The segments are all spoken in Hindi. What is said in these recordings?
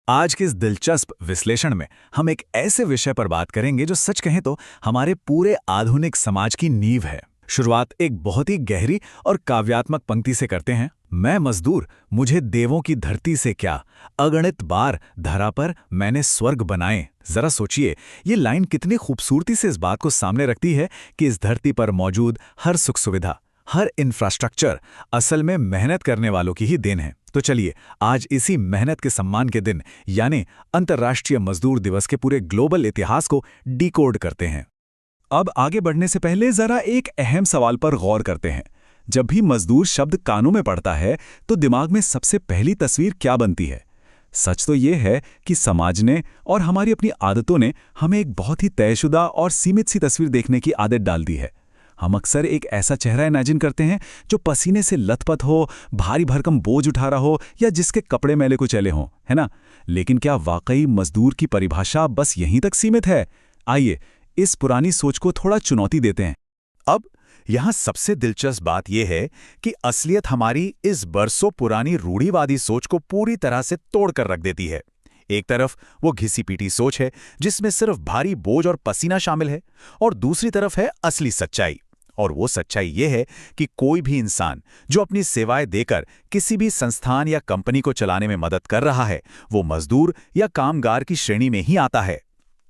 आज के इस दिलचस्प विश्लेषण में हम एक ऐसे विषय पर बात करेंगे जो सच कहें तो हमारे पूरे आधुनिक समाज की नींव है। शुरुआत एक बहुत ही गहरी और काव्यात्मक पंक्ति से करते हैं। मैं मजदूर, मुझे देवों की धरती से क्या, अगणित बार धरा पर मैंने स्वर्ग बनाए। जरा सोचिए, ये लाइन कितनी खूबसूरती से इस बात को सामने रखती है कि इस धरती पर मौजूद हर सुख सुविधा, हर इंफ्रास्ट्रक्चर असल में मेहनत करने वालों की ही देन है। तो चलिए आज इसी मेहनत के सम्मान के दिन यानी अंतर्राष्ट्रीय मजदूर दिवस के पूरे ग्लोबल इतिहास को डिकोड करते हैं। अब आगे बढ़ने से पहले जरा एक अहम सवाल पर गौर करते हैं। जब भी मजदूर शब्द कानों में पड़ता है तो दिमाग में सबसे पहली तस्वीर क्या बनती है? सच तो ये है कि समाज ने और हमारी अपनी आदतों ने हमें एक बहुत ही तयशुदा और सीमित सी तस्वीर देखने की आदत डाल दी है। हम अक्सर एक ऐसा चेहरा इमेजिन करते हैं जो पसीने से लथपथ हो, भारी भरकम बोझ उठा रहा हो या जिसके कपड़े मैले कुचैले हों, है ना? लेकिन क्या वाकई मजदूर की परिभाषा बस यहीं तक सीमित है? आइए इस पुरानी सोच को थोड़ा चुनौती देते हैं। अब यहाँ सबसे दिलचस्प बात यह है कि असलियत हमारी इस बरसों पुरानी रूढ़िवादी सोच को पूरी तरह से तोड़ कर रख देती है। एक तरफ वो घिसी पीटी सोच है जिसमें सिर्फ भारी बोझ और पसीना शामिल है, और दूसरी तरफ है असली सच्चाई। और वो सच्चाई ये है कि कोई भी इंसान जो अपनी सेवाएं देकर किसी भी संस्थान या कंपनी को चलाने में मदद कर रहा है, वो मजदूर या कामगार की श्रेणी में ही आता है।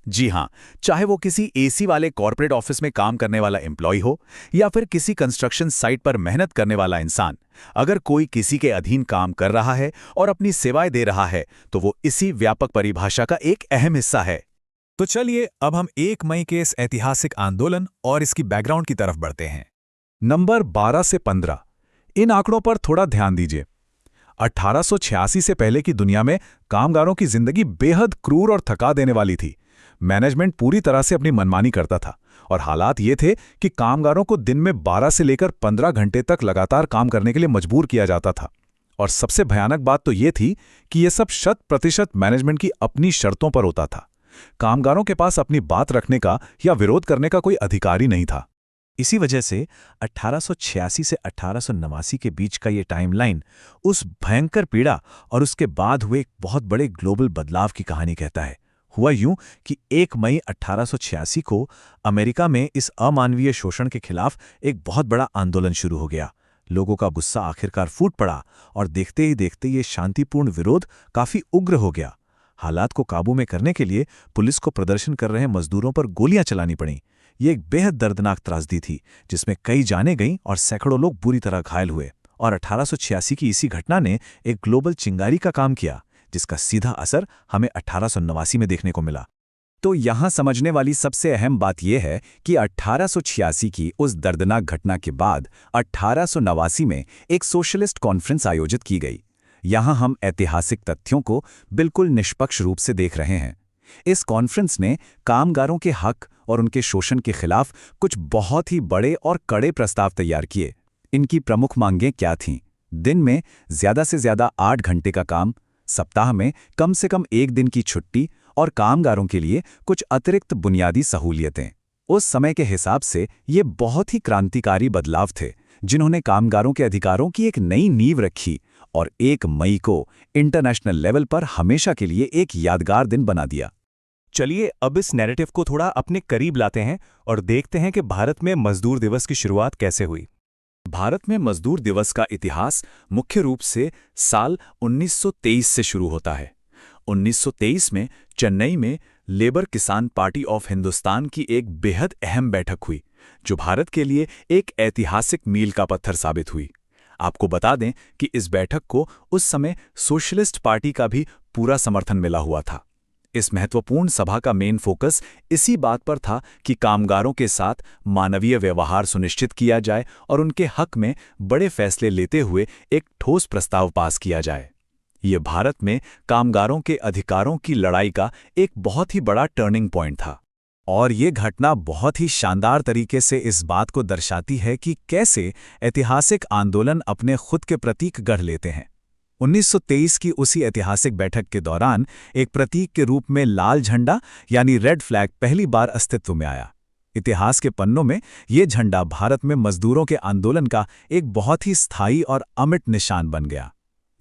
जी हां, चाहे वो किसी एसी वाले कॉर्पोरेट ऑफिस में काम करने वाला एम्प्लॉय हो या फिर किसी कंस्ट्रक्शन साइट पर मेहनत करने वाला इंसान, अगर कोई किसी के अधीन काम कर रहा है और अपनी सेवाएं दे रहा है तो वो इसी व्यापक परिभाषा का एक अहम हिस्सा है। तो चलिए अब हम 1 मई के इस ऐतिहासिक आंदोलन और इसकी बैकग्राउंड की तरफ बढ़ते हैं। नंबर 12 से 15, इन आंकड़ों पर थोड़ा ध्यान दीजिए। 1886 से पहले की दुनिया में कामगारों की जिंदगी बेहद क्रूर और थका देने वाली थी। मैनेजमेंट पूरी तरह से अपनी मनमानी करता था और हालात ये थे कि कामगारों को दिन में 12 से लेकर 15 घंटे तक लगातार काम करने के लिए मजबूर किया जाता था। और सबसे भयानक बात तो ये थी कि ये सब 100% मैनेजमेंट की अपनी शर्तों पर होता था। कामगारों के पास अपनी बात रखने का या विरोध करने का कोई अधिकार ही नहीं था। इसी वजह से 1886 से 1889 के बीच का ये टाइमलाइन उस भयंकर पीड़ा और उसके बाद हुए एक बहुत बड़े ग्लोबल बदलाव की कहानी कहता है। हुआ यूं कि 1 मई 1886 को अमेरिका में इस अमानवीय शोषण के खिलाफ एक बहुत बड़ा आंदोलन शुरू हो गया। लोगों का गुस्सा आखिरकार फूट पड़ा और देखते ही देखते ये शांतिपूर्ण विरोध काफी उग्र हो गया। हालात को काबू में करने के लिए पुलिस को प्रदर्शन कर रहे मजदूरों पर गोलियां चलानी पड़ीं। ये एक बेहद दर्दनाक त्रासदी थी जिसमें कई जानें गईं और सैकड़ों लोग बुरी तरह घायल हुए। और 1886 की इसी घटना ने एक ग्लोबल चिंगारी का काम किया, जिसका सीधा असर हमें 1889 में देखने को मिला। तो यहाँ समझने वाली सबसे अहम बात यह है कि 1886 की उस दर्दनाक घटना के बाद 1889 में एक सोशलिस्ट कॉन्फ्रेंस आयोजित की गई। यहाँ हम ऐतिहासिक तथ्यों को बिल्कुल निष्पक्ष रूप से देख रहे हैं। इस कॉन्फ्रेंस ने कामगारों के हक और उनके शोषण के खिलाफ कुछ बहुत ही बड़े और कड़े प्रस्ताव तैयार किए। इनकी प्रमुख मांगें क्या थीं? दिन में ज़्यादा से ज़्यादा 8 घंटे का काम, सप्ताह में कम से कम 1 दिन की छुट्टी और कामगारों के लिए कुछ अतिरिक्त बुनियादी सहूलियतें। उस समय के हिसाब से ये बहुत ही क्रांतिकारी बदलाव थे जिन्होंने कामगारों के अधिकारों की एक नई नींव रखी और 1 मई को इंटरनेशनल लेवल पर हमेशा के लिए एक यादगार दिन बना दिया। चलिए अब इस नैरेटिव को थोड़ा अपने करीब लाते हैं और देखते हैं कि भारत में मजदूर दिवस की शुरुआत कैसे हुई। भारत में मजदूर दिवस का इतिहास मुख्य रूप से साल 1923 से शुरू होता है। 1923 में चेन्नई में लेबर किसान पार्टी ऑफ हिंदुस्तान की एक बेहद अहम बैठक हुई जो भारत के लिए एक ऐतिहासिक मील का पत्थर साबित हुई। आपको बता दें कि इस बैठक को उस समय सोशलिस्ट पार्टी का भी पूरा समर्थन मिला हुआ था। इस महत्वपूर्ण सभा का मेन फोकस इसी बात पर था कि कामगारों के साथ मानवीय व्यवहार सुनिश्चित किया जाए और उनके हक में बड़े फैसले लेते हुए एक ठोस प्रस्ताव पास किया जाए। ये भारत में कामगारों के अधिकारों की लड़ाई का एक बहुत ही बड़ा टर्निंग पॉइंट था। और ये घटना बहुत ही शानदार तरीके से इस बात को दर्शाती है कि कैसे ऐतिहासिक आंदोलन अपने खुद के प्रतीक गढ़ लेते हैं। 1923 की उसी ऐतिहासिक बैठक के दौरान एक प्रतीक के रूप में लाल झंडा यानी रेड फ्लैग पहली बार अस्तित्व में आया। इतिहास के पन्नों में ये झंडा भारत में मजदूरों के आंदोलन का एक बहुत ही स्थायी और अमिट निशान बन गया।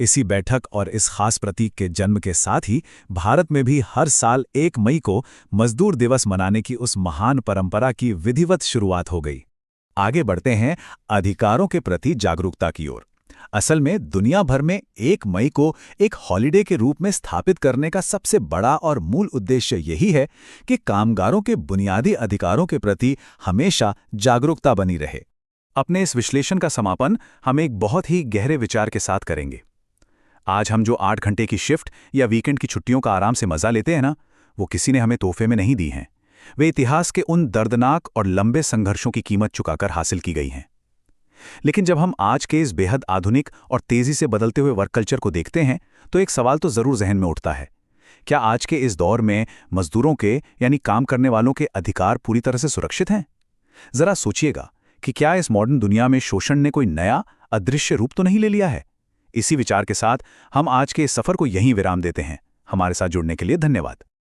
इसी बैठक और इस खास प्रतीक के जन्म के साथ ही भारत में भी हर साल 1 मई को मजदूर दिवस मनाने की उस महान परंपरा की विधिवत शुरुआत हो गई। आगे बढ़ते हैं अधिकारों के प्रति जागरूकता की ओर। असल में दुनिया भर में 1 मई को एक हॉलिडे के रूप में स्थापित करने का सबसे बड़ा और मूल उद्देश्य यही है कि कामगारों के बुनियादी अधिकारों के प्रति हमेशा जागरूकता बनी रहे। अपने इस विश्लेषण का समापन हम एक बहुत ही गहरे विचार के साथ करेंगे। आज हम जो 8 घंटे की शिफ्ट या वीकेंड की छुट्टियों का आराम से मजा लेते हैं ना, वो किसी ने हमें तोहफे में नहीं दी हैं। वे इतिहास के उन दर्दनाक और लंबे संघर्षों की कीमत चुकाकर हासिल की गई हैं। लेकिन जब हम आज के इस बेहद आधुनिक और तेजी से बदलते हुए वर्क कल्चर को देखते हैं, तो एक सवाल तो जरूर जहन में उठता है। क्या आज के इस दौर में मजदूरों के यानी काम करने वालों के अधिकार पूरी तरह से सुरक्षित हैं? जरा सोचिएगा कि क्या इस मॉडर्न दुनिया में शोषण ने कोई नया अदृश्य रूप तो नहीं ले लिया है? इसी विचार के साथ हम आज के इस सफर को यहीं विराम देते हैं। हमारे साथ जुड़ने के लिए धन्यवाद।